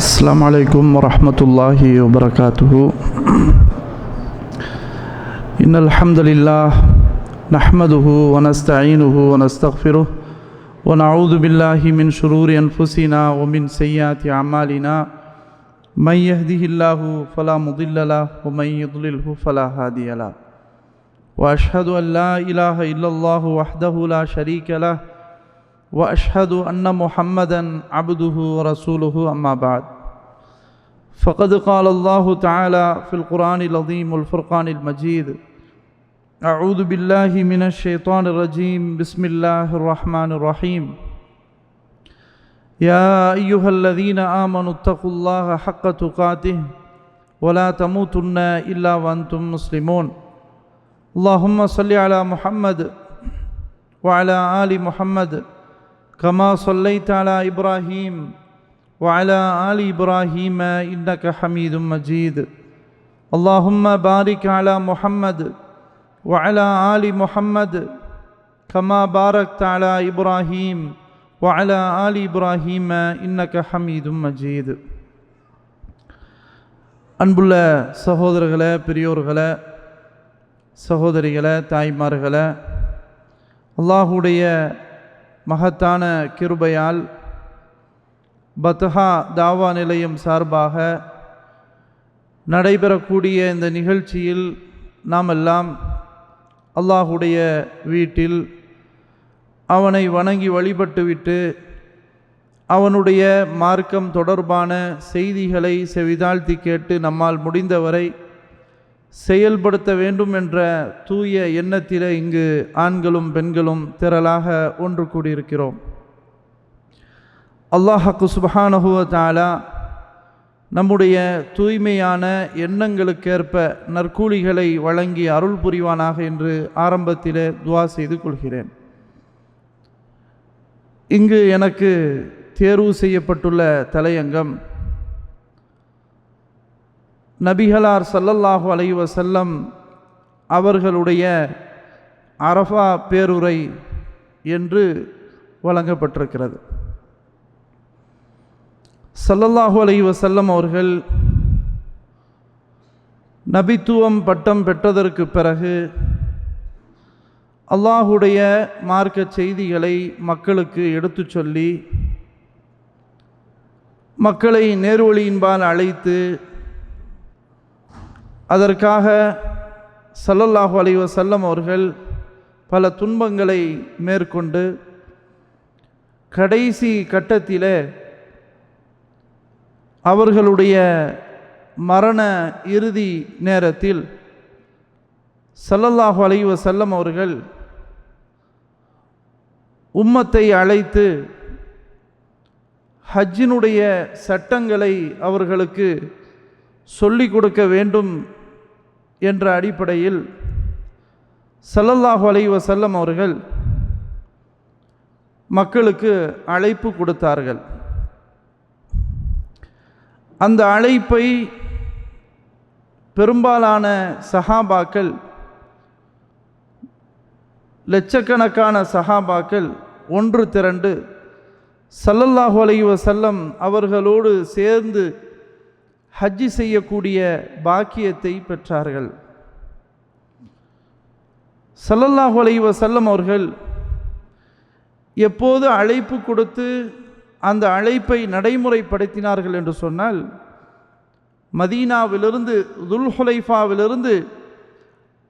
السلام عليكم ورحمة الله وبركاته. إن الحمد لله نحمده ونستعينه ونستغفره ونعوذ بالله من شرور أنفسنا ومن سيئات أعمالنا. من يهده الله فلا مضل له ومن يضلله فلا هادي له. وأشهد أن لا إله إلا الله وحده لا شريك له وأشهد أن محمدًا عبده ورسوله. أما بعد، فقد قال الله تعالى في القرآن العظيم والفرقان المجيد: أعوذ بالله من الشيطان الرجيم. بسم الله الرحمن الرحيم. يا أيها الذين آمنوا اتقوا الله حق تقاته ولا تموتن إلا وأنتم مسلمون. اللهم صل على محمد وعلى آل محمد كما صليت على إبراهيم وعلى آل إبراهيم إنك حميد مجيد. اللهم بارك على محمد وعلى آل محمد كما باركت على إبراهيم وعلى آل إبراهيم إنك حميد مجيد. அன்புள்ள சகோதரர்களே, பெரியோர்களே, சகோதரிகளே, தாய்மார்களே, அல்லாஹுடைய மகத்தான கிருபையால் பத்ஹா தாவா நிலையம் சார்பாக நடைபெறக்கூடிய இந்த நிகழ்ச்சியில் நாம் எல்லாம் அல்லாஹுடைய வீட்டில் அவனை வணங்கி வழிபட்டுவிட்டு அவனுடைய மார்க்கம் தொடர்பான செய்திகளை செவிதாழ்த்தி கேட்டு நம்மால் முடிந்தவரை செயல்படுத்த வேண்டும் என்ற தூய எண்ணத்திலே இங்கு ஆண்களும் பெண்களும் திரளாக ஒன்று கூடியிருக்கிறோம். அல்லாஹ் சுப்ஹானஹு வ தஆலா நம்முடைய தூய்மையான எண்ணங்களுக்கேற்ப நற்கூலிகளை வழங்கி அருள் புரிவானாக என்று ஆரம்பத்திலே துஆ செய்து கொள்கிறேன். இங்கு எனக்கு தேர்வு செய்யப்பட்டுள்ள தலையங்கம் நபிகளார் ஸல்லல்லாஹு அலைஹி வஸல்லம் அவர்களுடைய அரஃபா பேருரை என்று வழங்கப்பட்டிருக்கிறது. ஸல்லல்லாஹு அலைஹி வஸல்லம் அவர்கள் நபித்துவம் பட்டம் பெற்றதற்கு பிறகு அல்லாஹுடைய மார்க்க செய்திகளை மக்களுக்கு எடுத்துச் சொல்லி மக்களை நேர்வழியின்பால் அழைத்து அதற்காக ஸல்லல்லாஹு அலைஹி வஸல்லம் அவர்கள் பல துன்பங்களை மேற்கொண்டு கடைசி கட்டத்திலே அவர்களுடைய மரண இறுதி நேரத்தில் ஸல்லல்லாஹு அலைஹி வஸல்லம் அவர்கள் உம்மத்தை அழைத்து ஹஜ்ஜினுடைய சட்டங்களை அவர்களுக்கு சொல்லிக் கொடுக்க வேண்டும் என்ற அடிப்படையில் ஸல்லல்லாஹு அலைஹி வஸல்லம் அவர்கள் மக்களுக்கு அழைப்பு கொடுத்தார்கள். அந்த அழைப்பை பெரும்பாலான சஹாபாக்கள், லட்சக்கணக்கான சஹாபாக்கள் ஒன்று திரண்டு ஸல்லல்லாஹு அலைஹி வஸல்லம் அவர்களோடு சேர்ந்து ஹஜ்ஜி செய்யக்கூடிய பாக்கியத்தை பெற்றார்கள். ஸல்லல்லாஹு அலைஹி வஸல்லம் அவர்கள் எப்போது அழைப்பு கொடுத்து அந்த அழைப்பை நடைமுறைப்படுத்தினார்கள் என்று சொன்னால், மதீனாவிலிருந்து துல்ஹுலைஃபாவிலிருந்து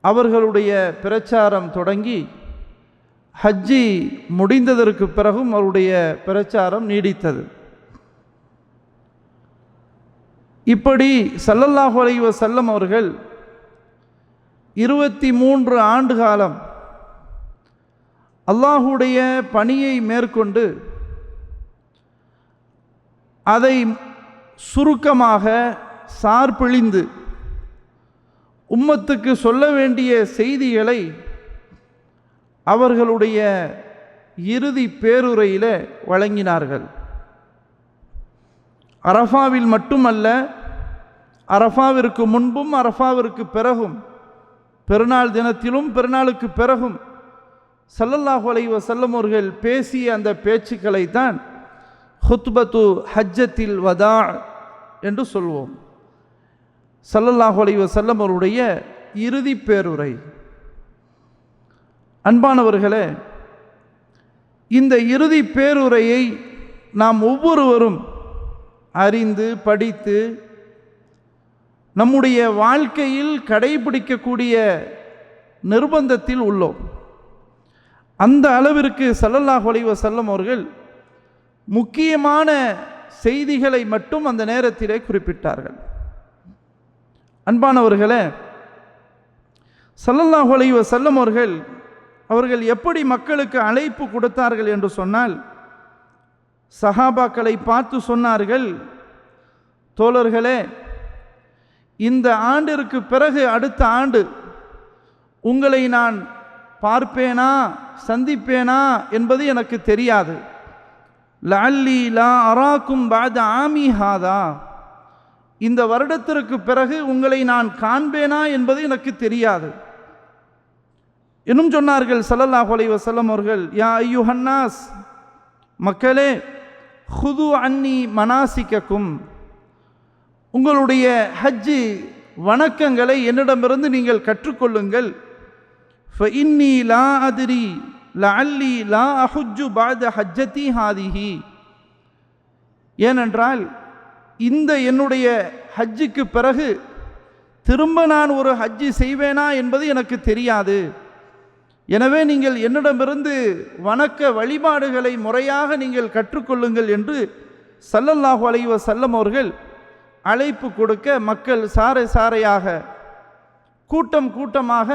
அவர்களுடைய பிரச்சாரம் தொடங்கி ஹஜ்ஜி முடிந்ததற்கு பிறகும் அவருடைய பிரச்சாரம் நீடித்தது. இப்படி ஸல்லல்லாஹு அலைஹி வஸல்லம் அவர்கள் 23 ஆண்டு காலம் அல்லாஹுடைய பணியை மேற்கொண்டு அதை சுருக்கமாக சார்பிழிந்து உம்மத்துக்கு சொல்ல வேண்டிய செய்திகளை அவர்களுடைய இறுதி பேருரையில் வழங்கினார்கள். அரஃபாவில் மட்டுமல்ல, அரஃபாவிற்கு முன்பும் அரஃபாவிற்கு பிறகும், பெருநாள் தினத்திலும் பெருநாளுக்கு பிறகும் ஸல்லல்லாஹு அலைஹி வஸல்லம் அவர்கள் பேசிய அந்த பேச்சுக்களை தான் ஹுத்பத்து ஹஜ்ஜத்தில் வதா என்று சொல்வோம். ஸல்லல்லாஹு அலைஹி வஸல்லம் அவருடைய இறுதி பேருரை. அன்பானவர்களே, இந்த இறுதி பேருரையை நாம் ஒவ்வொருவரும் அறிந்து படித்து நம்முடைய வாழ்க்கையில் கடைபிடிக்கக்கூடிய நிர்பந்தத்தில் உள்ளோம். அந்த அளவிற்கு ஸல்லல்லாஹு அலைஹி வஸல்லம் அவர்கள் முக்கியமான செய்திகளை மட்டும் அந்த நேரத்திலே குறிப்பிட்டார்கள். அன்பானவர்களே, ஸல்லல்லாஹு அலைஹி வஸல்லம் அவர்கள் எப்படி மக்களுக்கு அழைப்பு கொடுத்தார்கள் என்று சொன்னால், சஹாபாக்களை பார்த்து சொன்னார்கள், தோழர்களே, இந்த ஆண்டிற்கு பிறகு அடுத்த ஆண்டு உங்களை நான் பார்ப்பேனா சந்திப்பேனா என்பது எனக்கு தெரியாது. லஅல்லி லா அராக்கும் பஅத ஆமி ஹாதா, இந்த வருடத்திற்கு பிறகு உங்களை நான் காண்பேனா என்பது எனக்கு தெரியாது. இன்னும் சொன்னார்கள் ஸல்லல்லாஹு அலைஹி வஸல்லம் அவர்கள், யா அய்யுஹன்னாஸ், மக்களே, ஹுது அன்னி மனாசிக்கக்கும், உங்களுடைய ஹஜ்ஜு வணக்கங்களை என்னிடமிருந்து நீங்கள் கற்றுக்கொள்ளுங்கள். ஃபஇன்னி லா அத்ரி லஅல்லி லா அஹுஜ்ஜு பஅத ஹஜ்ஜதி ஹாதிஹி, ஏனென்றால் இந்த என்னுடைய ஹஜ்ஜுக்கு பிறகு திரும்ப நான் ஒரு ஹஜ்ஜு செய்வேனா என்பது எனக்கு தெரியாது. எனவே நீங்கள் என்னிடமிருந்து வணக்க வழிபாடுகளை முறையாக நீங்கள் கற்றுக்கொள்ளுங்கள் என்று ஸல்லல்லாஹு அலைஹி வஸல்லம் அவர்கள் அழைப்பு கொடுக்க, மக்கள் சாறை சாறையாக கூட்டம் கூட்டமாக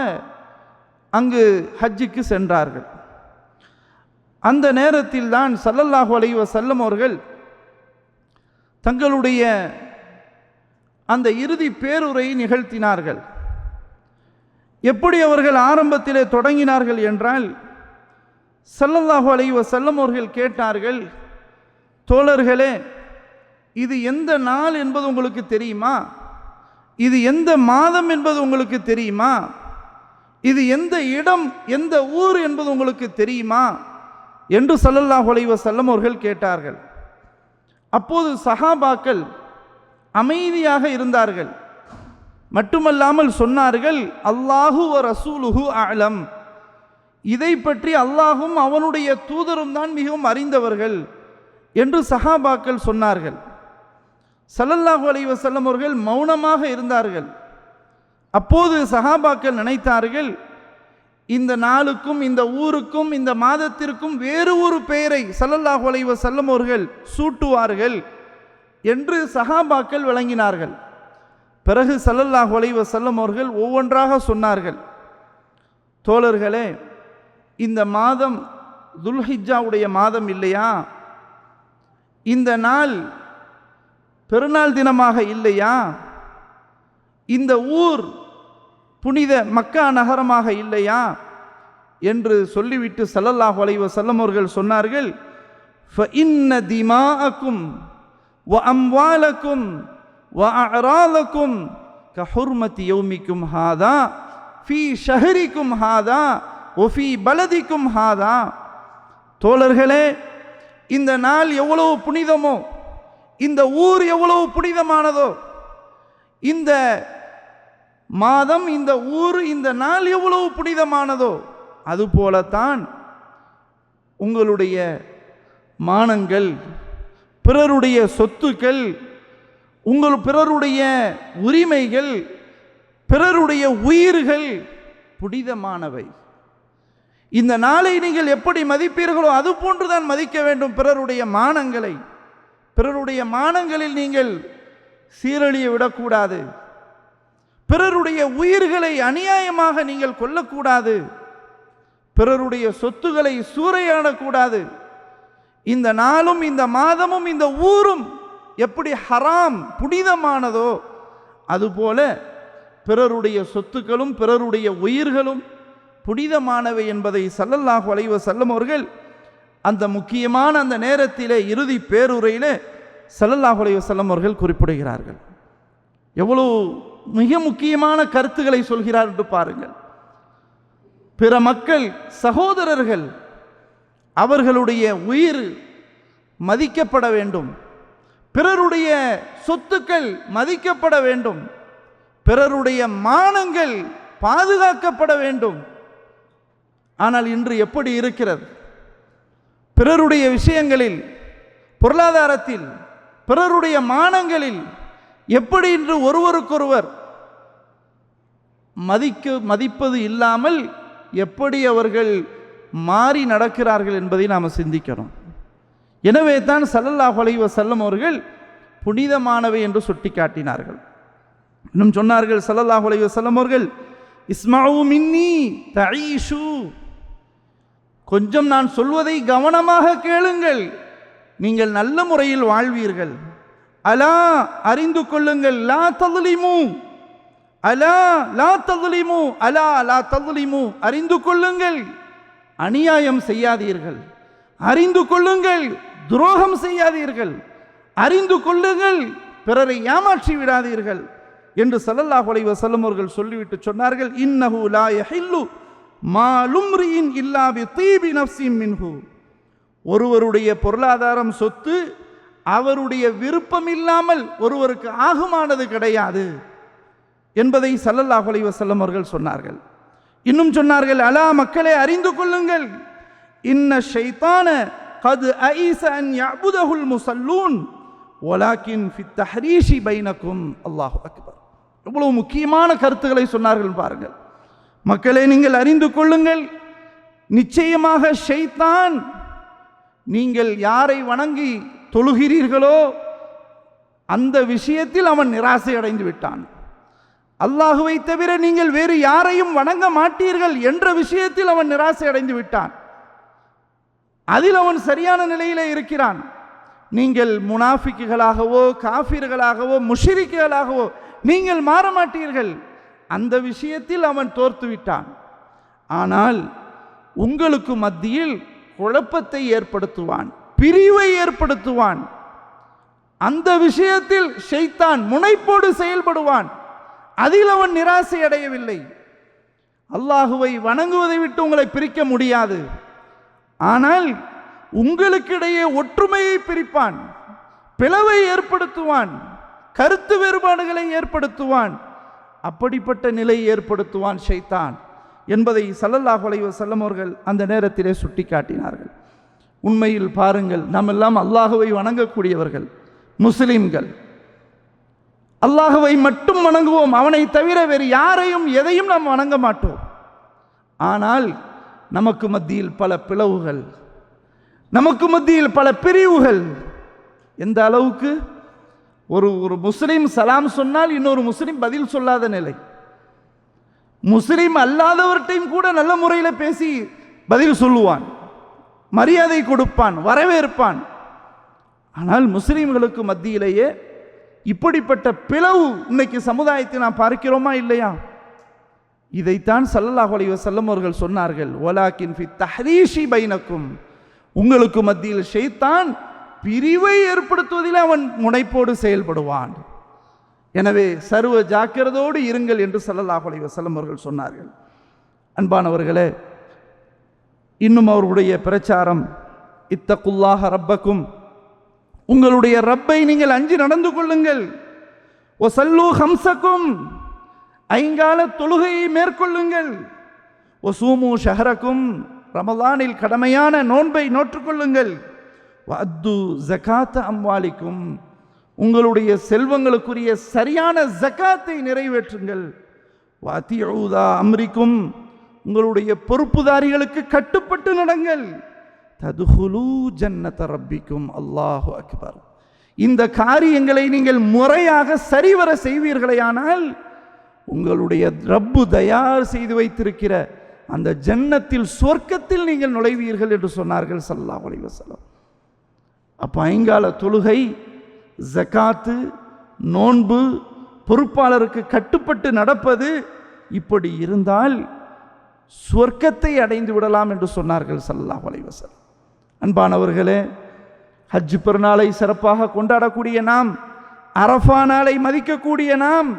அங்கு ஹஜ்ஜுக்கு சென்றார்கள். அந்த நேரத்தில் தான் ஸல்லல்லாஹு அலைஹி வஸல்லம் அவர்கள் தங்களுடைய அந்த இறுதி பேருரையை நிகழ்த்தினார்கள். எப்படி அவர்கள் ஆரம்பத்திலே தொடங்கினார்கள் என்றால், ஸல்லல்லாஹு அலைஹி வஸல்லம் அவர்கள் கேட்டார்கள், தோழர்களே, இது எந்த நாள் என்பது உங்களுக்கு தெரியுமா? இது எந்த மாதம் என்பது உங்களுக்கு தெரியுமா? இது எந்த இடம், எந்த ஊர் என்பது உங்களுக்கு தெரியுமா என்று ஸல்லல்லாஹு அலைஹி வஸல்லம் அவர்கள் கேட்டார்கள். அப்போது சஹாபாக்கள் அமைதியாக இருந்தார்கள். மட்டுமல்லாமல் சொன்னார்கள், அல்லாஹு வ ரசூலுஹு அஅலம், இதை பற்றி அல்லாஹும் அவனுடைய தூதரும் தான் மிகவும் அறிந்தவர்கள் என்று சஹாபாக்கள் சொன்னார்கள். ஸல்லல்லாஹு அலைஹி வஸல்லம் அவர்கள் மௌனமாக இருந்தார்கள். அப்போது சஹாபாக்கள் நினைத்தார்கள், இந்த நாளுக்கும் இந்த ஊருக்கும் இந்த மாதத்திற்கும் வேறு ஒரு பெயரை ஸல்லல்லாஹு அலைஹி வஸல்லம் அவர்கள் சூட்டுவார்கள் என்று சஹாபாக்கள் விளங்கினார்கள். பிறகு ஸல்லல்லாஹு அலைஹி வஸல்லம் அவர்கள் ஒவ்வொன்றாக சொன்னார்கள், தோழர்களே, இந்த மாதம் துல்ஹிஜ்ஜாவுடைய மாதம் இல்லையா? இந்த நாள் பெருநாள் தினமாக இல்லையா? இந்த ஊர் புனித மக்கா நகரமாக இல்லையா என்று சொல்லிவிட்டு ஸல்லல்லாஹு அலைஹி வஸல்லம் அவர்கள் சொன்னார்கள், ஃபஇன்ன திமாஅக்கும் வ அம்வாலக்கும் வ அஅராலக்கும் கஹுர்மதி யௌமிக்கும் ஹாதா ஃபீ ஷஹரிக்கும் ஹாதா வ ஃபீ பலதிக்கும் ஹாதா. தோழர்களே, இந்த நாள் எவ்வளவு புனிதமோ, இந்த ஊர் எவ்வளவு புனிதமானதோ, இந்த மாதம், இந்த ஊர், இந்த நாள் எவ்வளவு புனிதமானதோ, அதுபோலத்தான் உங்களுடைய மானங்கள், பிறருடைய சொத்துக்கள், பிறருடைய உரிமைகள், பிறருடைய உயிர்கள் புனிதமானவை. இந்த நாளை நீங்கள் எப்படி மதிப்பீர்களோ அது போன்றுதான் மதிக்க வேண்டும் பிறருடைய மானங்களை. பிறருடைய மானங்களில் நீங்கள் சீரழிய விடக்கூடாது. பிறருடைய உயிர்களை அநியாயமாக நீங்கள் கொல்லக்கூடாது. பிறருடைய சொத்துக்களை சூறையாடக்கூடாது. இந்த நாளும் இந்த மாதமும் இந்த ஊரும் எப்படி ஹராம் புனிதமானதோ அதுபோல பிறருடைய சொத்துக்களும் பிறருடைய உயிர்களும் புனிதமானவை என்பதை ஸல்லல்லாஹு அலைஹி வஸல்லம் அவர்கள் அந்த முக்கியமான அந்த நேரத்திலே இறுதி பேருரையிலே ஸல்லல்லாஹு அலைஹி வஸல்லம் அவர்கள் குறிப்பிடுகிறார்கள். எவ்வளவு மிக முக்கியமான கருத்துக்களை சொல்கிறார் என்று பாருங்கள். பிற மக்கள், பிறருடைய சொத்துக்கள் மதிக்கப்பட வேண்டும், பிறருடைய மானங்கள் பாதுகாக்கப்பட வேண்டும். ஆனால் இன்று எப்படி இருக்கிறது? பிறருடைய விஷயங்களில், பொருளாதாரத்தில், பிறருடைய மானங்களில் எப்படி இன்று ஒருவருக்கொருவர் மதிப்பது இல்லாமல் எப்படி அவர்கள் மாறி நடக்கிறார்கள் என்பதை நாம் சிந்திக்கிறோம். எனவே தான் ஸல்லல்லாஹு அலைஹி வஸல்லம் அவர்கள் புனிதமானவை என்று சுட்டி காட்டினார்கள். இன்னும் சொன்னார்கள் ஸல்லல்லாஹு அலைஹி வஸல்லம் அவர்கள், இஸ்மஉ மின்னி தஈஷு, கொஞ்சம் நான் சொல்வதை கவனமாக கேளுங்கள், நீங்கள் நல்ல முறையில் வாழ்வீர்கள். அலா, அறிந்து கொள்ளுங்கள், லா தظலிமு, அலா லா தظலிமு, அலா லா தظலிமு, அறிந்து கொள்ளுங்கள், அநியாயம் செய்யாதீர்கள், அறிந்து கொள்ளுங்கள், துரோகம் செய்யாதீர்கள், அறிந்து கொள்ளுங்கள், பிறரை ஏமாற்றி விடாதீர்கள் என்று ஸல்லல்லாஹு அலைஹி வஸல்லம் அவர்கள் சொல்லிவிட்டு சொன்னார்கள், இன்னஹு லா யஹில்லு மாலும்ரியின் இல்லா பிதீபி நஃப்ஸின் மின்ஹு, ஒருவருடைய பொருளாதாரம், சொத்து அவருடைய விருப்பம் இல்லாமல் ஒருவருக்கு ஆகுமானது கிடையாது என்பதை ஸல்லல்லாஹு அலைஹி வஸல்லம் அவர்கள் சொன்னார்கள். இன்னும் சொன்னார்கள், அலா மக்களே அறிந்து கொள்ளுங்கள், இன்ன ஷைத்தான கத் அஈஸ அன் யஅபுதஹுல் முஸல்லூன் வலாக்கின் ஃபித் தஹ்ரீஷி பைனக்கும். அல்லாஹு அக்பர். எவ்வளவு முக்கியமான கருத்துக்களை சொன்னார்கள் பாருங்கள். மக்களே நீங்கள் அறிந்து கொள்ளுங்கள், நிச்சயமாக ஷைத்தான் நீங்கள் யாரை வணங்கி தொழுகிறீர்களோ அந்த விஷயத்தில் அவன் நிராசை அடைந்து விட்டான். அல்லாஹுவை தவிர நீங்கள் வேறு யாரையும் வணங்க மாட்டீர்கள் என்ற விஷயத்தில் அவன் நிராசை அடைந்து விட்டான். அதில் அவன் சரியான நிலையிலே இருக்கிறான். நீங்கள் முனாஃபிக்குகளாகவோ காஃபிர்களாகவோ முஷ்ரிக்குகளாகவோ நீங்கள் மாற மாட்டீர்கள், அந்த விஷயத்தில் அவன் தோர்த்து விட்டான். ஆனால் உங்களுக்கு மத்தியில் குழப்பத்தை ஏற்படுத்துவான், பிரிவை ஏற்படுத்துவான். அந்த விஷயத்தில் ஷைத்தான் முனைப்போடு செயல்படுவான். அதில் அவன் நிராசை அடையவில்லை. அல்லாஹுவை வணங்குவதை விட்டு உங்களை பிரிக்க முடியாது, ஆனால் உங்களுக்கிடையே ஒற்றுமையை பிரிப்பான், பிளவை ஏற்படுத்துவான், கருத்து வேறுபாடுகளை ஏற்படுத்துவான். அப்படிப்பட்ட நிலை ஏற்படுத்துவான் ஷைத்தான் என்பதை ஸல்லல்லாஹு அலைஹி வஸல்லம் அவர்கள் அந்த நேரத்திலே சுட்டி காட்டினார்கள். உண்மையில் பாருங்கள், நாம் எல்லாம் அல்லாஹுவை வணங்கக்கூடியவர்கள், முஸ்லிம்கள். அல்லாஹுவை மட்டும் வணங்குவோம், அவனை தவிர வேறு யாரையும் எதையும் நாம் வணங்க மாட்டோம். ஆனால் நமக்கு மத்தியில் பல பிளவுகள், நமக்கு மத்தியில் பல பிரிவுகள். எந்த அளவுக்கு? ஒரு முஸ்லிம் சலாம் சொன்னால் இன்னொரு முஸ்லிம் பதில் சொல்லாத நிலை. முஸ்லிம் அல்லாதவர்கிட்டையும் கூட நல்ல முறையில் பேசி பதில் சொல்லுவான், மரியாதை கொடுப்பான், வரவேற்பான். ஆனால் முஸ்லிம்களுக்கு மத்தியிலேயே இப்படிப்பட்ட பிளவு இன்னைக்கு சமுதாயத்தை நாம் பார்க்கிறோமா இல்லையா? இதைத்தான் ஸல்லல்லாஹு அலைஹி வஸல்லம் அவர்கள் சொன்னார்கள், வலாக்கின் ஃபித் தஹ்ரீஷி பைனக்கும், உங்களுக்கு மத்தியில் ஷைத்தான் பிரிவை ஏற்படுத்துவதில் அவன் முனைப்போடு செயல்படுவான். எனவே சர்வ ஜாக்கிரதோடு இருங்கள் என்று ஸல்லல்லாஹு அலைஹி வஸல்லம் அவர்கள் சொன்னார்கள். அன்பானவர்களே, இன்னும் அவருடைய பிரச்சாரம், இத்தகுல்லாஹ ரப்பக்கும், உங்களுடைய ரப்பை நீங்கள் அஞ்சி நடந்து கொள்ளுங்கள். ஒசல்லு ஹம்சக்கும், ஐங்கால தொழுகையை மேற்கொள்ளுங்கள். ஒசூமு ஷஹரக்கும், ரமலானில் கடமையான நோன்பை நோற்றுக்கொள்ளுங்கள். வஅத்து ஜகாத்த அம்வாலிக்கும், உங்களுடைய செல்வங்களுக்குரிய சரியான ஜகாத்தை நிறைவேற்றுங்கள். வஅதிஊதா அம்ரிக்கும், உங்களுடைய பொறுப்புதாரிகளுக்கு கட்டுப்பட்டு நடங்கள். ததுஹுலு ஜன்னத ரப்பிக்கும். அல்லாஹு அக்பர். இந்த காரியங்களை நீங்கள் முறையாக சரிவர செய்வீர்களேயானால் உங்களுடைய ரப்பு தயார் செய்து வைத்திருக்கிற அந்த ஜன்னத்தில், சொர்க்கத்தில் நீங்கள் நுழைவீர்கள் என்று சொன்னார்கள் ஸல்லல்லாஹு அலைஹி வஸல்லம். அப்போ ஐங்கால தொழுகை, ஜகாத்து, நோன்பு, பொறுப்பாளருக்கு கட்டுப்பட்டு நடப்பது, இப்படி இருந்தால் சொர்க்கத்தை அடைந்து விடலாம் என்று சொன்னார்கள் ஸல்லல்லாஹு அலைஹி வஸல்லம். அன்பானவர்களே, ஹஜ் பெருநாளை சிறப்பாக கொண்டாடக்கூடிய நாம், அரஃபா நாளை மதிக்கக்கூடிய நாம்,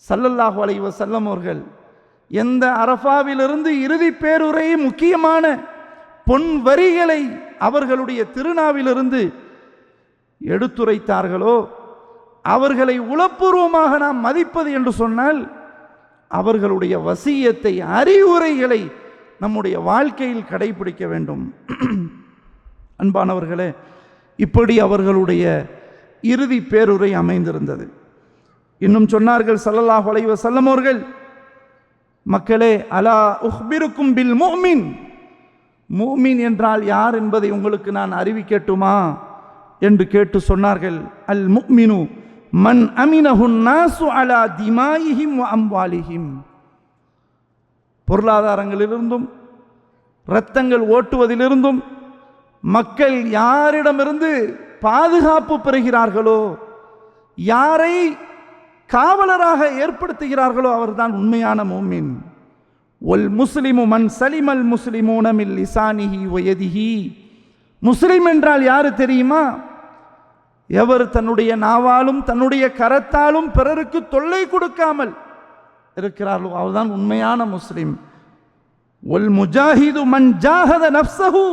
ஸல்லல்லாஹு அலைஹி வஸல்லம் அவர்கள் எந்த அரஃபாவிலிருந்து இறுதி பேருரை முக்கியமான பொன் வரிகளை அவர்களுடைய திருநாவிலிருந்து எடுத்துரைத்தார்களோ அவர்களை உளப்பூர்வமாக நாம் மதிப்பது என்று சொன்னால் அவர்களுடைய வசியத்தை, அறிவுரைகளை நம்முடைய வாழ்க்கையில் கடைபிடிக்க வேண்டும். அன்பானவர்களே, இப்படி அவர்களுடைய இறுதி பேருரை அமைந்திருந்தது. இன்னும் சொன்னார்கள் ஸல்லல்லாஹு அலைஹி வஸல்லம் அவர்கள், மக்களே, அலா உஹ்பிருக்கும் பில் முஃமின், முஃமின் என்றால் யார் என்பதை உங்களுக்கு நான் அறிவிக்கட்டுமா என்று கேட்டு சொன்னார்கள், அல் முஃமினு மன் அமினஹுன் நாசு அலா திமாயிஹிம் வ அம்வாலிஹிம். பொருளாதாரங்களிலிருந்தும் இரத்தங்கள் ஓட்டுவதிலிருந்தும் மக்கள் யாரிடமிருந்து பாதுகாப்பு பெறுகிறார்களோ, யாரை காவலராக ஏற்படுத்துகிறார்களோ அவர்தான் உண்மையான முஃமின். ஒல் முஸ்லிமு மன் சலிமல் முஸ்லிமூன மின் லிசானிஹி வ யதிஹி. முஸ்லிம் என்றால் யாரு தெரியுமா? எவர் தன்னுடைய நாவாலும் தன்னுடைய கரத்தாலும் பிறருக்கு தொல்லை கொடுக்காமல் இருக்கிறார்களோ அவர்தான் உண்மையான முஸ்லிம். ஒல் முஜாஹிது மன் ஜாஹத நஃப்ஸஹு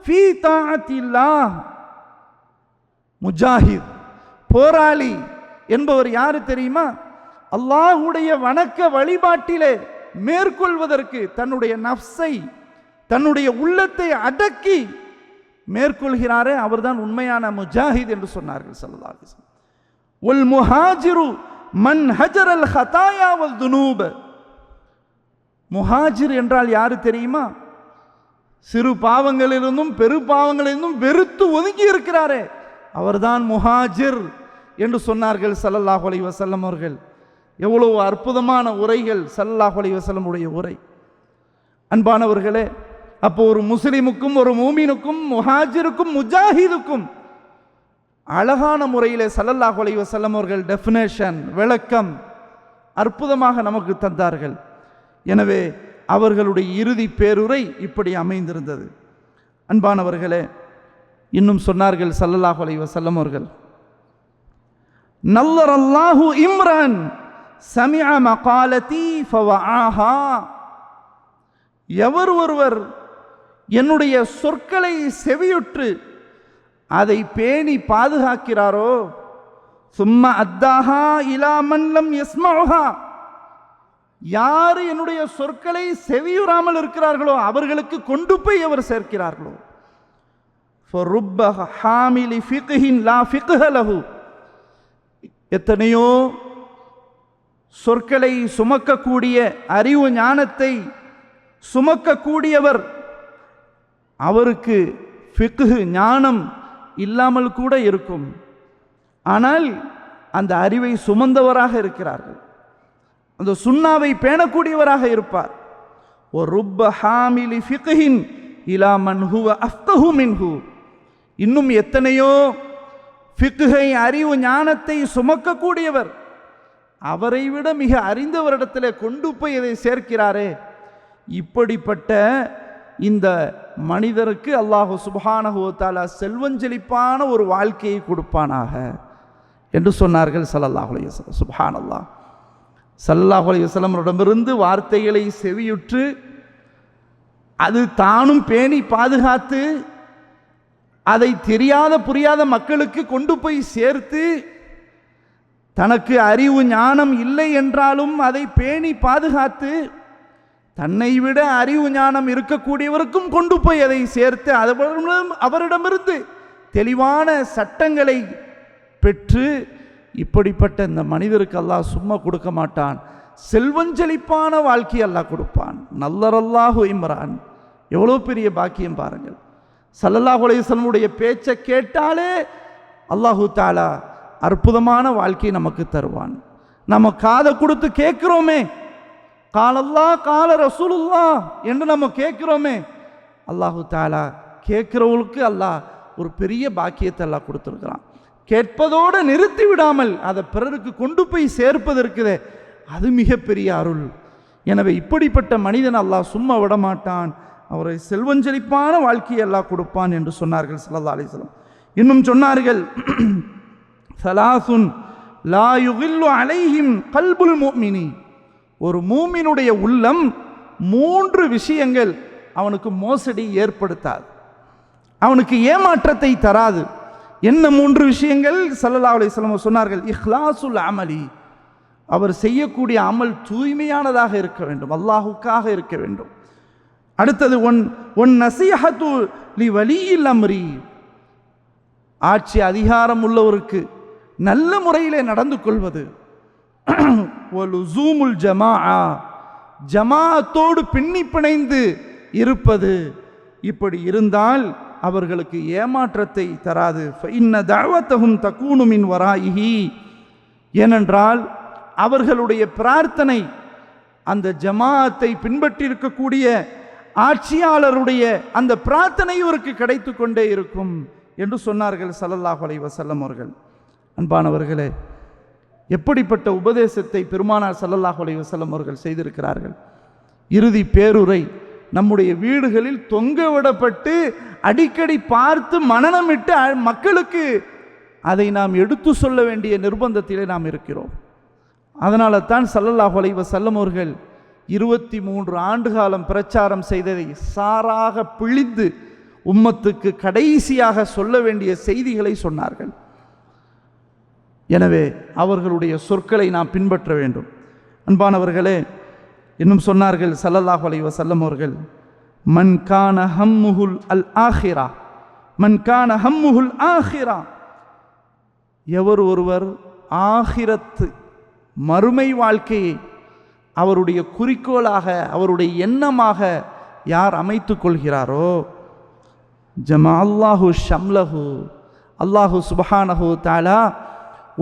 ஃபீ தாஅத்தில்லாஹ். முஜாஹித், போராளி என்பவர் யாரு தெரியுமா? அல்லாஹ்வுடைய வணக்க வழிபாட்டிலே மேற்கொள்வதற்கு தன்னுடைய நஃப்ஸை, தன்னுடைய உள்ளத்தை அடக்கி மேற்கொள்கிறாரே அவர்தான் உண்மையான முஜாஹித் என்று சொன்னார்கள் ஸல்லல்லாஹு அலைஹி வஸல்லம். வல் முஹாஜிரு மன் ஹஜரல் ஹதாயா வல் துனூப. முஹாஜிர் என்றால் யாரு தெரியுமா? சிறு பாவங்களிலிருந்தும் பெரு பாவங்களிலிருந்தும் வெறுத்து ஒதுங்கி இருக்கிறாரே அவர்தான் முஹாஜிர் என்று சொன்னார்கள் ஸல்லல்லாஹு அலைஹி வஸல்லம் அவர்கள். எவ்வளவு அற்புதமான உரைகள் ஸல்லல்லாஹு அலைஹி வஸல்லம் உடைய உரை. அன்பானவர்களே, அப்போ ஒரு முஸ்லிமுக்கும் ஒரு மூமினுக்கும் முஹாஜிருக்கும் முஜாஹிதுக்கும் அழகான முறையிலே ஸல்லல்லாஹு அலைஹி வஸல்லம் அவர்கள் டெஃபினேஷன், விளக்கம் அற்புதமாக நமக்கு தந்தார்கள். எனவே அவர்களுடைய இறுதி பேருரை இப்படி அமைந்திருந்தது. அன்பானவர்களே, இன்னும் சொன்னார்கள் ஸல்லல்லாஹு அலைஹி வஸல்லம் அவர்கள், நல்லரல்லாஹு இம்ரான் சமிஅ மகாலதி ஃபவஆஹா. எவர் ஒருவர் என்னுடைய சொற்களை செவியுற்று அதை பேணி பாதுகாக்கிறாரோ, சும்மா அத்தாஹா இலா மன் லம் யஸ்மஉஹா. யார் என்னுடைய சொற்களை செவியுறாமல் இருக்கிறார்களோ அவர்களுக்கு கொண்டு போய் அவர் சேர்க்கிறார்களோ, ஃபருப்ப ஹாமிலி ஃபிக்ஹின் லா ஃபிக்ஹ லஹு. எத்தனையோ சொற்களை சுமக்கக்கூடிய, அறிவு ஞானத்தை சுமக்கக்கூடியவர், அவருக்கு ஃபிக்ஹ் ஞானம் இல்லாமல் கூட இருக்கும், ஆனால் அந்த அறிவை சுமந்தவராக இருக்கிறார்கள், அந்த சுன்னாவை பேணக்கூடியவராக இருப்பார். ஒரு ருப்ப ஹாமிலி ஃபிக்ஹின் இலா மன் ஹுவ அஃப்கஹு மின்ஹு. இன்னும் எத்தனையோ ஃபிக்ஹை, அறிவு ஞானத்தை சுமக்கக்கூடியவர், அவரை விட மிக அறிந்தவரிடத்தில் கொண்டு போய் இதை சேர்க்கிறாரே, இப்படிப்பட்ட இந்த மனிதருக்கு அல்லாஹு சுப்ஹானஹு வ தஆலா செல்வஞ்செழிப்பான ஒரு வாழ்க்கையை கொடுப்பானாக என்று சொன்னார்கள் ஸல்லல்லாஹு அலைஹி வஸல்லம். சுப்ஹானல்லாஹ். ஸல்லல்லாஹு அலைஹி வஸல்லமிடமிருந்து வார்த்தைகளை செவியுற்று அது தானும் பேணி பாதுகாத்து அதை தெரியாத புரியாத மக்களுக்கு கொண்டு போய் சேர்த்து, தனக்கு அறிவு ஞானம் இல்லை என்றாலும் அதை பேணி பாதுகாத்து, தன்னை விட அறிவு ஞானம் இருக்கக்கூடியவருக்கும் கொண்டு போய் அதை சேர்த்து அவரிடமிருந்து தெளிவான சட்டங்களை பெற்று, இப்படிப்பட்ட இந்த மனிதருக்கு அல்லாஹ் சும்மா கொடுக்க மாட்டான், செல்வஞ்செழிப்பான வாழ்க்கை அல்லாஹ் கொடுப்பான். நல்லரல்லாஹு இம்ரான். எவ்வளோ பெரிய பாக்கியம் பாருங்கள். ஸல்லல்லாஹு அலைஹி வஸல்லம் உடைய பேச்சை கேட்டாலே அல்லாஹு தஆலா அற்புதமான வாழ்க்கையை நமக்கு தருவான். நம்ம காதை கொடுத்து கேட்கிறோமே, காலல்லாஹ் கால ரசூலுல்லாஹ் என்று நம்ம கேட்கிறோமே, அல்லாஹு தஆலா கேட்கிறவங்களுக்கு அல்லாஹ் ஒரு பெரிய பாக்கியத்தை அல்லாஹ் கொடுத்துருக்கிறான். கேட்பதோடு நிறுத்தி விடாமல் அதை பிறருக்கு கொண்டு போய் சேர்ப்பதற்குதே, அது மிகப்பெரிய அருள். எனவே இப்படிப்பட்ட மனிதன் அல்லாஹ் சும்மா விடமாட்டான், அவரை செல்வஞ்செழிப்பான வாழ்க்கையை அல்லாஹ் கொடுப்பான் என்று சொன்னார்கள் ஸல்லல்லாஹு அலைஹி வஸல்லம். இன்னும் சொன்னார்கள், ஸலாசுன் லா யுகில்லு அலைஹிம் கல்புல் முஃமினி. ஒரு மூமினுடைய உள்ளம் 3 விஷயங்கள் அவனுக்கு மோசடி ஏற்படுத்தாது, அவனுக்கு ஏமாற்றத்தை தராது. என்ன 3 விஷயங்கள் ஸல்லல்லாஹு அலைஹி வஸல்லம் சொன்னார்கள்? இஹ்லாசுல் அமலி, அவர் செய்யக்கூடிய அமல் தூய்மையானதாக இருக்க வேண்டும், அல்லாஹுக்காக இருக்க வேண்டும். அடுத்தது ஒன் நஸீஹத்து லி வலியில் அம்ரி, ஆட்சி அதிகாரம் உள்ளவருக்கு நல்ல முறையிலே நடந்து கொள்வது. வலுசூமுல் ஜமாஅ, ஜமாஅத்தோடு பின்னி பிணைந்து இருப்பது. இப்படி இருந்தால் அவர்களுக்கு ஏமாற்றத்தை தராது. ஃபஇன்ன தஅவத்தஹும் தகூனு மின் வராயிஹி, ஏனென்றால் அவர்களுடைய பிரார்த்தனை அந்த ஜமாஅத்தை பின்பற்றி இருக்கக்கூடிய ஆட்சியாளருடைய அந்த பிரார்த்தனை இவருக்கு கிடைத்து கொண்டே இருக்கும் என்று சொன்னார்கள் ஸல்லல்லாஹு அலைஹி வஸல்லம் அவர்கள். அன்பானவர்களே, எப்படிப்பட்ட உபதேசத்தை பெருமானார் ஸல்லல்லாஹு அலைஹி வஸல்லம் அவர்கள் செய்திருக்கிறார்கள். இறுதி பேருரை நம்முடைய வீடுகளில் தொங்கவிடப்பட்டு அடிக்கடி பார்த்து மனனமிட்டு மக்களுக்கு அதை நாம் எடுத்து சொல்ல வேண்டிய நிர்பந்தத்திலே நாம் இருக்கிறோம். அதனால தான் ஸல்லல்லாஹு அலைஹி வஸல்லம் அவர்கள் 23 ஆண்டு காலம் பிரச்சாரம் செய்ததை சாராக பிழிந்து உம்மத்துக்கு கடைசியாக சொல்ல வேண்டிய செய்திகளை சொன்னார்கள். எனவே அவர்களுடைய சொற்களை நாம் பின்பற்ற வேண்டும். அன்பானவர்களே, இன்னும் சொன்னார்கள் ஸல்லல்லாஹு அலைஹி வஸல்லம் அவர்கள், மன் கான ஹம்முஹுல் அல் ஆஹிரா, மன் கான ஹம்முஹுல் ஆஹிரா, எவர் ஒருவர் ஆகிரத்து மறுமை வாழ்க்கையை அவருடைய குறிக்கோளாக அவருடைய எண்ணமாக யார் அமைத்து கொள்கிறாரோ, ஜமா அல்லாஹு ஷம்லஹு, அல்லாஹு சுப்ஹானஹு தஆலா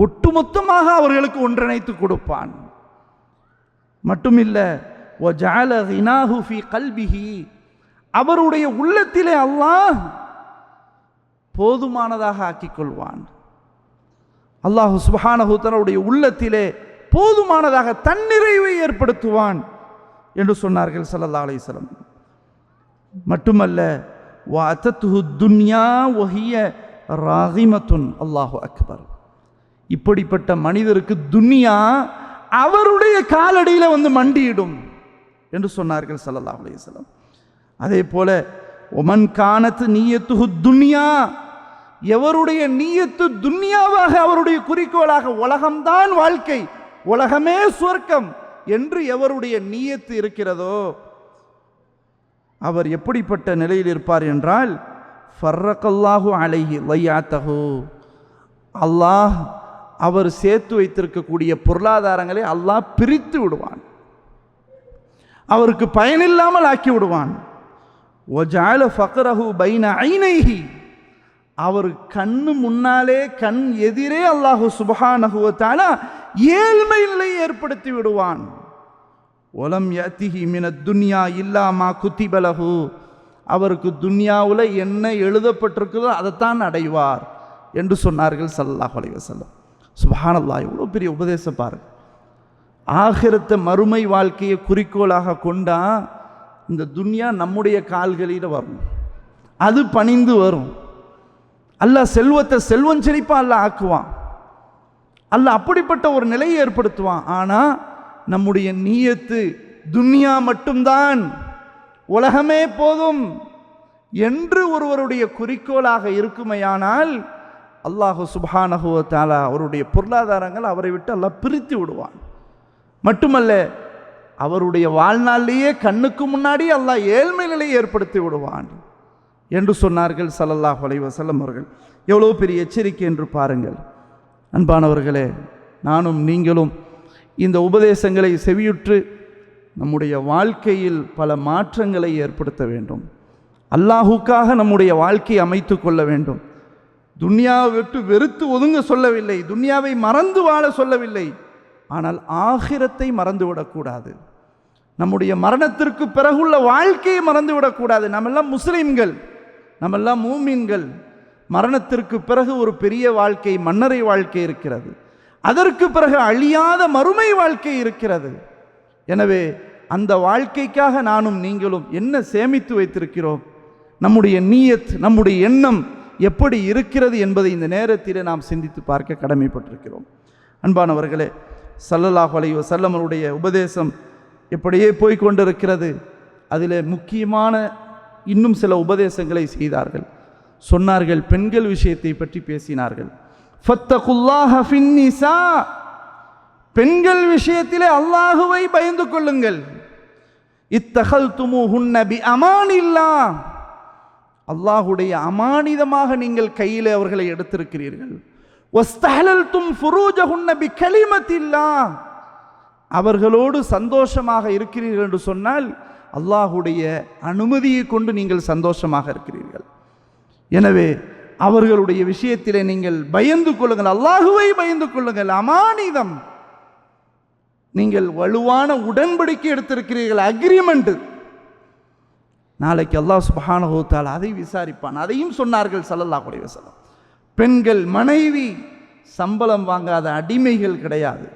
ஒட்டுமொத்தமாக அவர்களுக்கு ஒன்றிணைத்து கொடுப்பான். மட்டுமில்ல, வஜஅல கினாஹு ஃபீ கல்பிஹி, அவருடைய உள்ளத்திலே அல்லாஹ் போதுமானதாக ஆக்கிக் கொள்வான். அல்லாஹு சுப்ஹானஹு தஆலாவுடைய உள்ளத்திலே போதுமானதாக தன்னிறைவை ஏற்படுத்துவான் என்று சொன்னார்கள் ஸல்லல்லாஹு அலைஹி வஸல்லம். மட்டுமல்ல, வஅதத்துஹு துன்யா வஹிய ராகிமத்துன், அல்லாஹு அக்பர், இப்படிப்பட்ட மனிதருக்கு துன்யா அவருடைய காலடியில் வந்து மண்டியிடும் என்று சொன்னார்கள் ஸல்லல்லாஹு அலைஹி வஸல்லம். அதே போல ஒமன் கானத் நியத்துஹு துன்யா, எவருடைய நியத்து துன்யாவாக அவருடைய குறிக்கோளாக உலகம்தான் வாழ்க்கை, உலகமே சுவர்க்கம் என்று எவருடைய நியத்து இருக்கிறதோ அவர் எப்படிப்பட்ட நிலையில் இருப்பார் என்றால், ஃபர்ரகல்லாஹு அலைஹி லையாத்தஹு, அல்லாஹ் அவர் சேர்த்து வைத்திருக்கக்கூடிய பொருளாதாரங்களை அல்லாஹ் பிரித்து விடுவான், அவருக்கு பயனில்லாமல் ஆக்கி விடுவான். வஜஅல ஃபக்ரஹு பைன ஐனைஹி, அவர் கண்ணு முன்னாலே கண் எதிரே அல்லாஹு சுப்ஹானஹு வ தஆலா ஏழ்மை நிலையை ஏற்படுத்தி விடுவான். ஒலம் யத்திஹி மினத் துன்யா இல்லா மா குத்திப லஹு, அவருக்கு துன்யாவில் என்ன எழுதப்பட்டிருக்கிறதோ அதைத்தான் அடைவார் என்று சொன்னார்கள் ஸல்லல்லாஹு அலைஹி வஸல்லம். சுப்ஹானல்லாஹ், எவ்வளோ பெரிய உபதேசம் பாருங்க. ஆகிரத்தை மறுமை வாழ்க்கையை குறிக்கோளாக கொண்டா இந்த துன்யா நம்முடைய கால்களில் வரும், அது பணிந்து வரும். அல்லாஹ் செல்வத்தை செல்வம் செழிப்பா அல்லாஹ் ஆக்குவான், அல்லாஹ் அப்படிப்பட்ட ஒரு நிலையை ஏற்படுத்துவான். ஆனால் நம்முடைய நியத்து துன்யா மட்டும்தான், உலகமே போதும் என்று ஒருவருடைய குறிக்கோளாக இருக்குமையானால் அல்லாஹு சுப்ஹானஹு வ தஆலா அவருடைய பொருளாதாரங்கள் அவரை விட்டு அல்லாஹ் பிரித்து விடுவான். மட்டுமல்ல, அவருடைய வாழ்நாளிலேயே கண்ணுக்கு முன்னாடி அல்லாஹ் ஏழ்மை நிலையை ஏற்படுத்தி விடுவான் என்று சொன்னார்கள் ஸல்லல்லாஹு அலைஹி வஸல்லம் அவர்கள். எவ்வளோ பெரிய எச்சரிக்கை என்று பாருங்கள். அன்பானவர்களே, நானும் நீங்களும் இந்த உபதேசங்களை செவியுற்று நம்முடைய வாழ்க்கையில் பல மாற்றங்களை ஏற்படுத்த வேண்டும். அல்லாஹுக்காக நம்முடைய வாழ்க்கையை அமைத்து கொள்ள வேண்டும். துன்யாவை விட்டு வெறுத்து ஒதுங்க சொல்லவில்லை, துன்யாவை மறந்து வாழ சொல்லவில்லை, ஆனால் ஆகிரத்தை மறந்துவிடக்கூடாது. நம்முடைய மரணத்திற்கு பிறகுள்ள வாழ்க்கையை மறந்துவிடக்கூடாது. நம்மெல்லாம் முஸ்லிம்கள், நம்மெல்லாம் மூமின்கள். மரணத்திற்கு பிறகு ஒரு பெரிய வாழ்க்கை, மன்னரை வாழ்க்கை இருக்கிறது. அதற்கு பிறகு அழியாத மறுமை வாழ்க்கை இருக்கிறது. எனவே அந்த வாழ்க்கைக்காக நானும் நீங்களும் என்ன சேமித்து வைத்திருக்கிறோம், நம்முடைய நியத், நம்முடைய எண்ணம் எப்படி இருக்கிறது என்பதை இந்த நேரத்தில் நாம் சிந்தித்து பார்க்க கடமைப்பட்டிருக்கிறோம். அன்பானவர்களே, ஸல்லல்லாஹு அலைஹி வஸல்லம் அவருடைய உபதேசம் எப்படியே போய்கொண்டிருக்கிறது. அதில் முக்கியமான இன்னும் சில உபதேசங்களை செய்தார்கள். சொன்னார்கள், பெண்கள் விஷயத்தை பற்றி பேசினார்கள். ஃபத்தகுல்லாஹ ஃபின்னிஸா, பெண்கள் விஷயத்திலே அல்லாஹுவை பயந்து கொள்ளுங்கள். இத்தகல்துமுஹுன்ன பிஅமானில்லாஹ், அல்லாஹுடைய அமானிதமாக நீங்கள் கையிலே அவர்களை எடுத்திருக்கிறீர்கள். வஸ்தஹலல்தும் ஃபுரூஜஹுன்ன பிகலிமத்தில்லாஹ், அவர்களோடு சந்தோஷமாக இருக்கிறீர்கள் என்று சொன்னால் அல்லாஹுடைய அனுமதியை கொண்டு நீங்கள் சந்தோஷமாக இருக்கிறீர்கள். எனவே அவர்களுடைய விஷயத்திலே நீங்கள் பயந்து கொள்ளுங்கள், அல்லாஹுவை பயந்து கொள்ளுங்கள். அமானிதம், நீங்கள் வலுவான உடன்படிக்கை எடுத்திருக்கிறீர்கள், அக்ரிமெண்ட். நாளைக்கு அல்லாஹ் சுப்ஹானஹு வ தஆலா அதை விசாரிப்பான். அதையும் சொன்னார்கள் ஸல்லல்லாஹு அலைஹி வஸல்லம். பெண்கள், மனைவி சம்பளம் வாங்காத அடிமைகள் கிடையாது,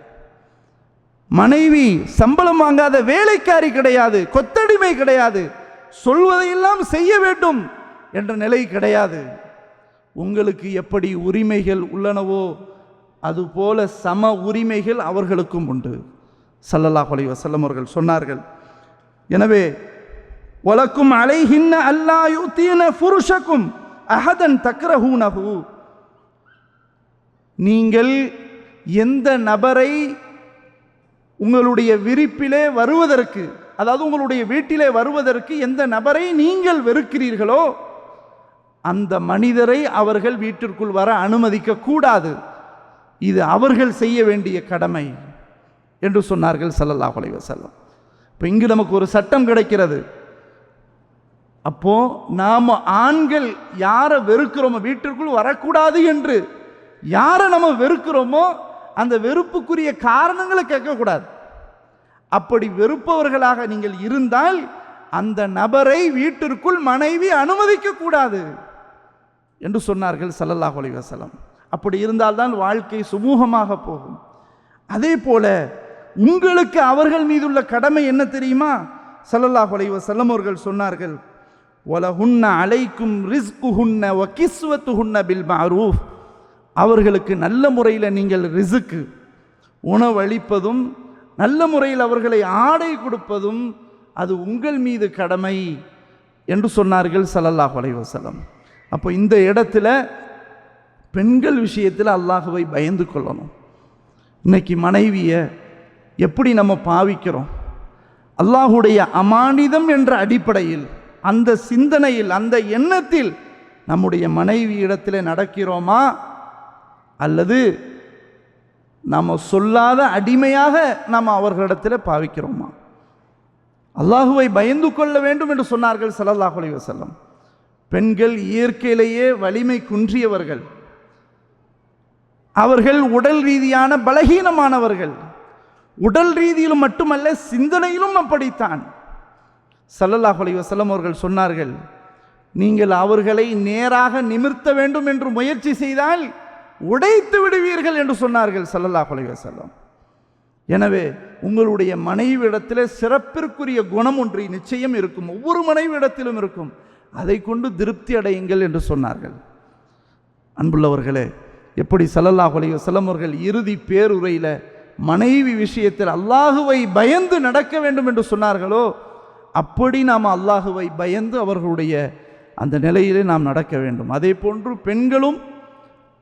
மனைவி சம்பளம் வாங்காத வேலைக்காரி கிடையாது, கொத்தடிமை கிடையாது, சொல்வதையெல்லாம் செய்ய வேண்டும் என்ற நிலை கிடையாது. உங்களுக்கு எப்படி உரிமைகள் உள்ளனவோ அதுபோல சம உரிமைகள் அவர்களுக்கும் உண்டு. ஸல்லல்லாஹு அலைஹி வஸல்லம் அவர்கள் சொன்னார்கள். எனவே வலக்கும் அலைஹின்ன அல்லா யுதீன ஃபுருஷக்கும் அஹதன் தக்ரஹூனஹு, நீங்கள் எந்த நபரை உங்களுடைய விரிப்பிலே வருவதற்கு, அதாவது உங்களுடைய வீட்டிலே வருவதற்கு எந்த நபரை நீங்கள் வெறுக்கிறீர்களோ அந்த மனிதரை அவர்கள் வீட்டிற்குள் வர அனுமதிக்க கூடாது. இது அவர்கள் செய்ய வேண்டிய கடமை என்று சொன்னார்கள் ஸல்லல்லாஹு அலைஹி வஸல்லம். இப்போ இங்கு நமக்கு ஒரு சட்டம் கிடைக்கிறது. அப்போ நாம் ஆண்கள் யாரை வெறுக்கிறோமோ, வீட்டிற்குள் வரக்கூடாது என்று யாரை நம்ம வெறுக்கிறோமோ அந்த வெறுப்புக்குரிய காரணங்களை கேட்கக்கூடாது. அப்படி வெறுப்பவர்களாக நீங்கள் இருந்தால் அந்த நபரை வீட்டிற்குள் மனைவி அனுமதிக்க கூடாது என்று சொன்னார்கள் ஸல்லல்லாஹு அலைஹி வஸல்லம். அப்படி இருந்தால்தான் வாழ்க்கை சுமூகமாக போகும். அதே போல உங்களுக்கு அவர்கள் மீதுள்ள கடமை என்ன தெரியுமா? ஸல்லல்லாஹு அலைஹி வஸல்லம் அவர்கள் சொன்னார்கள், வலஹுன்ன அலைக்கும் ரிஸ்குஹுன்ன வ கிஸ்வத்துஹுன்ன பில் மஅரூஃப், அவர்களுக்கு நல்ல முறையில் நீங்கள் ரிஸ்க் உணவளிப்பதும் நல்ல முறையில் அவர்களை ஆடை கொடுப்பதும் அது உங்கள் மீது கடமை என்று சொன்னார்கள் ஸல்லல்லாஹு அலைஹி வஸல்லம். அப்போ இந்த இடத்துல பெண்கள் விஷயத்தில் அல்லாஹுவை பயந்து கொள்ளணும். இன்னைக்கு மனைவியை எப்படி நம்ம பாவிக்கிறோம்? அல்லாஹுடைய அமானிதம் என்ற அடிப்படையில், அந்த சிந்தனையில், அந்த எண்ணத்தில் நம்முடைய மனைவி இடத்தில் நடக்கிறோமா, அல்லது நாம் சொல்லாத அடிமையாக நாம் அவர்களிடத்தில் பாவிக்கிறோமா? அல்லாஹுவை பயந்து கொள்ள வேண்டும் என்று சொன்னார்கள் ஸல்லல்லாஹு அலைஹி வஸல்லம். பெண்கள் இயற்கையிலேயே வலிமை குன்றியவர்கள், அவர்கள் உடல் ரீதியான பலகீனமானவர்கள். உடல் ரீதியிலும் மட்டுமல்ல, சிந்தனையிலும் அப்படித்தான். ஸல்லல்லாஹு அலைஹி வஸல்லம் அவர்கள் சொன்னார்கள், நீங்கள் அவர்களை நேராக நிமிர்த்த வேண்டும் என்று முயற்சி செய்தால் உடைத்து விடுவீர்கள் என்று சொன்னார்கள் ஸல்லல்லாஹு அலைஹி வஸல்லம். எனவே உங்களுடைய மனைவியிடத்தில் சிறப்பிற்குரிய குணம் ஒன்று நிச்சயம் இருக்கும், ஒவ்வொரு மனைவியிடத்திலும் இருக்கும். அதை கொண்டு திருப்தி அடையுங்கள் என்று சொன்னார்கள். அன்புள்ளவர்களே, எப்படி ஸல்லல்லாஹு அலைஹி வஸல்லம் அவர்கள் இறுதி பேருரையில் மனைவி விஷயத்தில் அல்லாஹுவை பயந்து நடக்க வேண்டும் என்று சொன்னார்களோ, அப்படி நாம் அல்லாஹுவை பயந்து அவர்களுடைய அந்த நிலையிலே நாம் நடக்க வேண்டும். அதே போன்று பெண்களும்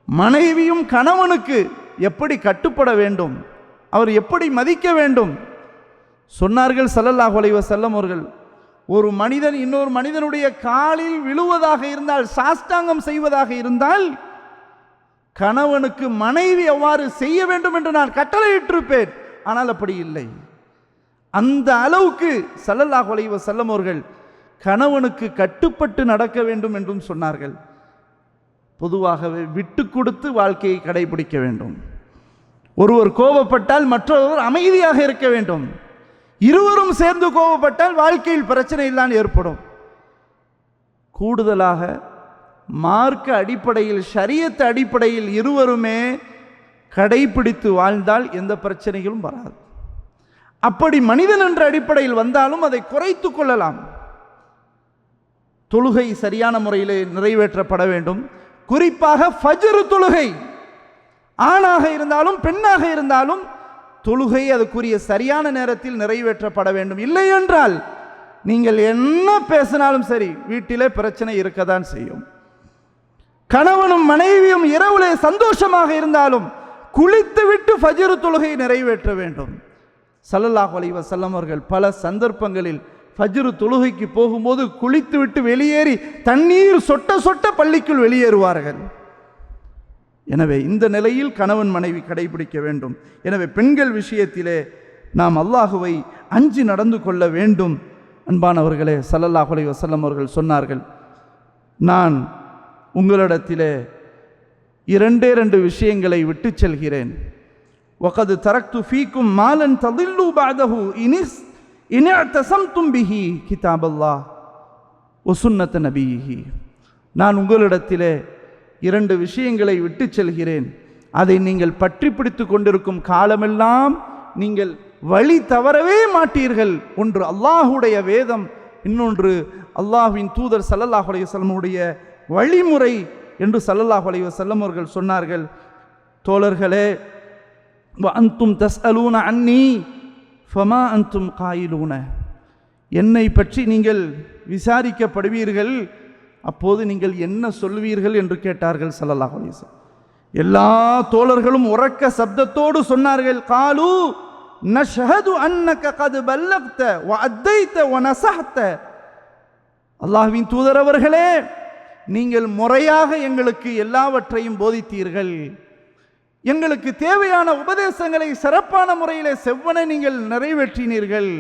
மனைவியும் கணவனுக்கு எப்படி கட்டுப்பட வேண்டும், அவர் எப்படி மதிக்க வேண்டும் சொன்னார்கள் ஸல்லல்லாஹு அலைஹி வஸல்லம் அவர்கள். ஒரு மனிதன் இன்னொரு மனிதனுடைய காலில் விழுவதாக இருந்தால், சாஷ்டாங்கம் செய்வதாக இருந்தால், கணவனுக்கு மனைவி அவ்வாறு செய்ய வேண்டும் என்று நான் கட்டளையிட்டிருப்பேன். ஆனால் அப்படி இல்லை. அந்த அளவுக்கு ஸல்லல்லாஹு அலைஹி வஸல்லம் அவர்கள் கணவனுக்கு கட்டுப்பட்டு நடக்க வேண்டும் என்றும் சொன்னார்கள். பொதுவாகவே விட்டு கொடுத்து வாழ்க்கையை கடைபிடிக்க வேண்டும். ஒருவர் கோபப்பட்டால் மற்றொருவர் அமைதியாக இருக்க வேண்டும். இருவரும் சேர்ந்து கோபப்பட்டால் வாழ்க்கையில் பிரச்சனைதான் ஏற்படும். கூடுதலாக மார்க்க அடிப்படையில், ஷரியத் அடிப்படையில் இருவருமே கடைபிடித்து வாழ்ந்தால் எந்த பிரச்சனைகளும் வராது. அப்படி மனிதன் என்ற அடிப்படையில் வந்தாலும் அதை குறைத்து கொள்ளலாம். தொழுகை சரியான முறையில் நிறைவேற்றப்பட வேண்டும். குறிப்பாக ஃபஜ்ர் தொழுகை, ஆணாக இருந்தாலும் பெண்ணாக இருந்தாலும் தொழுகை அதுக்குரிய சரியான நேரத்தில் நிறைவேற்றப்பட வேண்டும். இல்லை என்றால் நீங்கள் என்ன பேசினாலும் சரி, வீட்டிலே பிரச்சனை இருக்கத்தான் செய்யும். கணவனும் மனைவியும் இரவுலே சந்தோஷமாக இருந்தாலும் குளித்துவிட்டு ஃபஜ்ர் தொழுகை நிறைவேற்ற வேண்டும். ஸல்லல்லாஹு அலைஹி வஸல்லம் அவர்கள் பல சந்தர்ப்பங்களில் ஃபஜ்ர் தொழுகைக்கு போகும்போது குளித்துவிட்டு வெளியேறி தண்ணீர் சொட்ட சொட்ட பள்ளிக்குள் வெளியேறுவார்கள். எனவே இந்த நிலையில் கணவன் மனைவி கடைபிடிக்க வேண்டும். எனவே பெண்கள் விஷயத்திலே நாம் அல்லாஹுவை அஞ்சி நடந்து கொள்ள வேண்டும். அன்பானவர்களே, ஸல்லல்லாஹு அலைஹி வஸல்லம் அவர்கள் சொன்னார்கள், நான் உங்களிடத்திலே இரண்டு விஷயங்களை விட்டு செல்கிறேன். வகது தரக்து ஃபீக்கும் மாலன் ததில்லு பஅதஹு இன் இஅ்தஸம்தும் பிஹி கிதாபல்லாஹ் வ சுன்னத நபியிஹி. நான் உங்களிடத்திலே 2 விஷயங்களை விட்டு செல்கிறேன். அதை நீங்கள் பற்றி பிடித்து கொண்டிருக்கும் காலமெல்லாம் நீங்கள் வழி தவறவே மாட்டீர்கள். ஒன்று அல்லாஹுடைய வேதம், இன்னொன்று அல்லாஹ்வின் தூதர் ஸல்லல்லாஹு அலைஹி வஸல்லமுடைய வழிமுறை என்று ஸல்லல்லாஹு அலைஹி வஸல்லம் அவர்கள் சொன்னார்கள். தோழர்களே, வஅன்தும் தஸ்அலூன அன்னி ஃபமா அன்தும் காயிலூன, என்னை பற்றி நீங்கள் விசாரிக்கப்படுவீர்கள், அப்போது நீங்கள் என்ன சொல்வீர்கள் என்று கேட்டார்கள் ஸல்லல்லாஹு அலைஹி வஸல்லம். எல்லா தோழர்களும் உரக்க சப்தத்தோடு சொன்னார்கள், காலு நஷ்ஹது அன்னக கத் பல்லக்த வ அத்தைத வ நஸஹ்த. அல்லாஹ்வின் தூதர் அவர்களே, நீங்கள் முறையாக எங்களுக்கு எல்லாவற்றையும் போதித்தீர்கள், எங்களுக்கு தேவையான உபதேசங்களை சிறப்பான முறையில் செவ்வன நீங்கள் நிறைவேற்றினீர்கள்,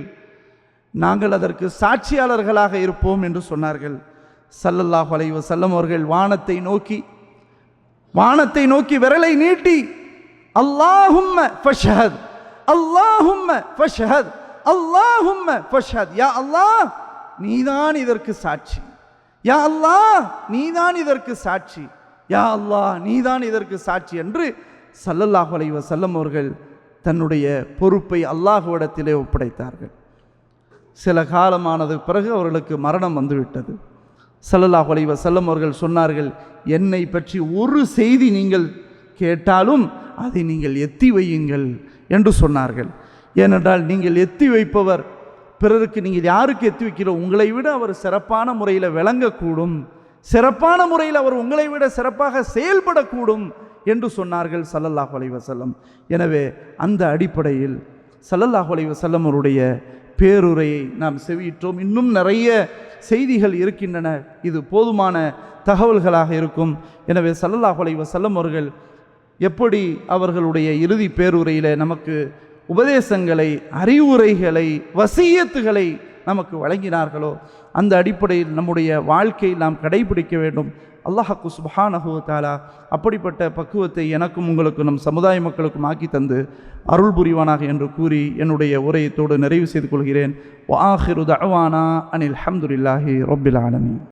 நாங்கள் அதற்கு சாட்சியாளர்களாக இருப்போம் என்று சொன்னார்கள். ஸல்லல்லாஹு அலைஹி வஸல்லம் அவர்கள் வானத்தை நோக்கி விரலை நீட்டி அல்லாஹும்ம ஃபஷ்ஹத், அல்லாஹும்ம ஃபஷ்ஹத், அல்லாஹும்ம ஃபஷ்ஹத், யா அல்லாஹ் நீதான் இதற்கு சாட்சி, யா அல்லாஹ் நீதான் இதற்கு சாட்சி, யா அல்லாஹ் நீதான் இதற்கு சாட்சி என்று ஸல்லல்லாஹு அலைஹி வஸல்லம் அவர்கள் தன்னுடைய பொறுப்பை அல்லாஹ்விடத்திலே ஒப்படைத்தார்கள். சில காலமானது பிறகு அவர்களுக்கு மரணம் வந்துவிட்டது. ஸல்லல்லாஹு அலைஹி வஸல்லம் அவர்கள் சொன்னார்கள், என்னை பற்றி ஒரு செய்தி நீங்கள் கேட்டாலும் அதை நீங்கள் எத்தி வையுங்கள் என்று சொன்னார்கள். ஏனென்றால் நீங்கள் எத்தி வைப்பவர் பிறருக்கு நீங்கள் யாருக்கு எத்தி வைக்கிறோ உங்களை விட அவர் சிறப்பான முறையில் விளங்கக்கூடும், சிறப்பான முறையில் அவர் உங்களை விட சிறப்பாக செயல்படக்கூடும் என்று சொன்னார்கள் ஸல்லல்லாஹு அலைஹி வஸல்லம். எனவே அந்த அடிப்படையில் ஸல்லல்லாஹு அலைஹி வஸல்லம் அவருடைய பேருரையை நாம் செவியிட்டோம். இன்னும் நிறைய செய்திகள் இருக்கின்றன, இது போதுமான தகவல்களாக இருக்கும். எனவே ஸல்லல்லாஹு அலைஹி வஸல்லம் அவர்கள் எப்படி அவர்களுடைய இறுதி பேருரையில் நமக்கு உபதேசங்களை, அறிவுரைகளை, வசியத்துகளை நமக்கு வழங்கினார்களோ அந்த அடிப்படையில் நம்முடைய வாழ்க்கையில் நாம் கடைபிடிக்க வேண்டும். அல்லாஹ் சுப்ஹானஹு வ தஆலா அப்படிப்பட்ட பக்குவத்தை எனக்கும் உங்களுக்கும் நம் சமுதாய மக்களுக்கும் ஆக்கி தந்து அருள் புரிவானாக என்று கூறி என்னுடைய உரையத்தோடு நிறைவு செய்து கொள்கிறேன். வ ஆகிரு தஅவானா அனில் ஹம்துலில்லாஹி ரப்பில் ஆலமீன்.